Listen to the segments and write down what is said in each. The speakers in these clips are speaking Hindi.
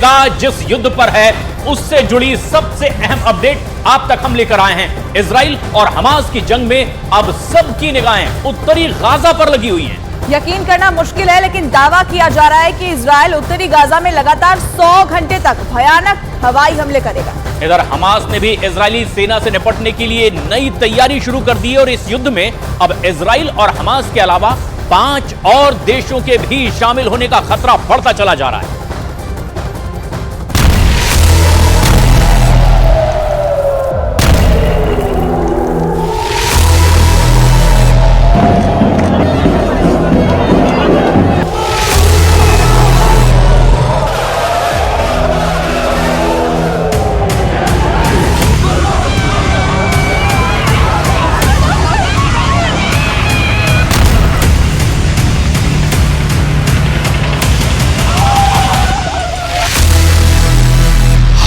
का जिस युद्ध पर है उससे जुड़ी सबसे अहम अपडेट आप तक हम लेकर आए हैं। इजराइल और हमास की जंग में अब सबकी निगाहें उत्तरी गाजा पर लगी हुई हैं। यकीन करना मुश्किल है, लेकिन दावा किया जा रहा है कि इजराइल उत्तरी गाजा में लगातार 100 घंटे तक भयानक हवाई हमले करेगा। इधर हमास ने भी इजरायली सेना से निपटने के लिए नई तैयारी शुरू कर दी है और इस युद्ध में अब इजराइल और हमास के अलावा 5 और देशों के भी शामिल होने का खतरा बढ़ता चला जा रहा है।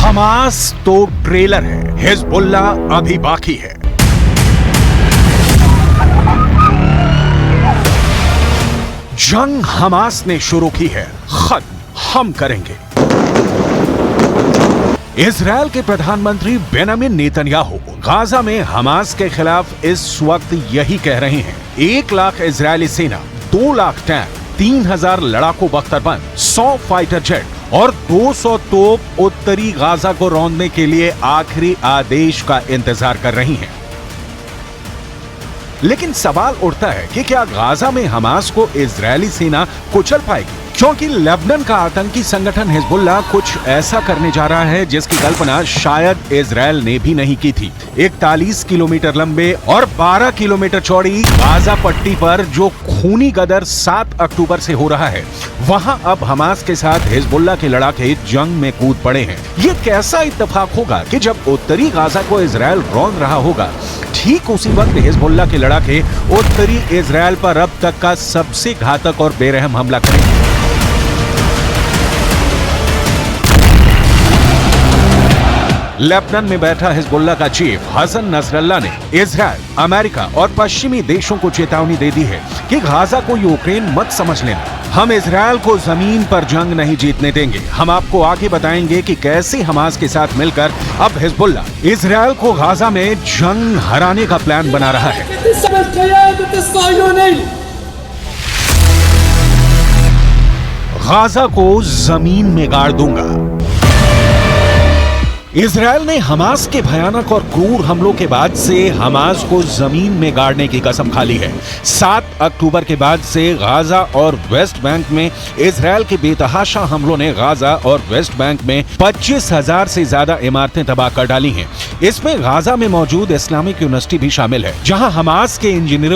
हमास तो ट्रेलर है, हिजबुल्ला अभी बाकी है। जंग हमास ने शुरू की है, खत्म हम करेंगे। इजरायल के प्रधानमंत्री बेंजामिन नेतन्याहू गाजा में हमास के खिलाफ इस वक्त यही कह रहे हैं। 1 लाख इजरायली सेना, 2 लाख टैंक, 3000 लड़ाकू बख्तरबंद, 100 फाइटर जेट और 200 तोप उत्तरी गाजा को रौंदने के लिए आखिरी आदेश का इंतजार कर रही हैं। लेकिन सवाल उठता है कि क्या गाजा में हमास को इजरायली सेना कुचल पाएगी? क्योंकि लेबनान का आतंकी संगठन हिजबुल्ला कुछ ऐसा करने जा रहा है जिसकी कल्पना शायद इजरायल ने भी नहीं की थी। 41 किलोमीटर लंबे और 12 किलोमीटर चौड़ी गाजा पट्टी पर जो खूनी गदर 7 अक्टूबर से हो रहा है, वहां अब हमास के साथ हिजबुल्ला के लड़ाके जंग में कूद पड़े हैं। ये कैसा इत्तेफाक होगा कि जब उत्तरी गाजा को इजरायल रौंद रहा होगा, ठीक उसी वक्त हिजबुल्ला के लड़ाके उत्तरी इजरायल पर अब तक का सबसे घातक और बेरहम हमला करेंगे। लेबनान में बैठा हिजबुल्ला का चीफ हसन नसरल्ला ने इजरायल, अमेरिका और पश्चिमी देशों को चेतावनी दे दी है कि गाजा को यूक्रेन मत समझ लेना। हम इजरायल को जमीन पर जंग नहीं जीतने देंगे। हम आपको आगे बताएंगे कि कैसे हमास के साथ मिलकर अब हिजबुल्ला इजरायल को गाजा में जंग हराने का प्लान बना रहा है। गाजा को जमीन में गाड़ दूंगा। इजरायल ने हमास के भयानक और क्रूर हमलों के बाद से हमास को जमीन में गाड़ने की कसम खा ली है। 7 अक्टूबर के बाद से गाजा और वेस्ट बैंक में इजरायल के बेतहाशा हमलों ने गाजा और वेस्ट बैंक में 25,000 से ज्यादा इमारतें तबाह कर डाली हैं। इसमें गाजा में मौजूद इस्लामिक यूनिवर्सिटी भी शामिल है, जहां हमास के इंजीनियरों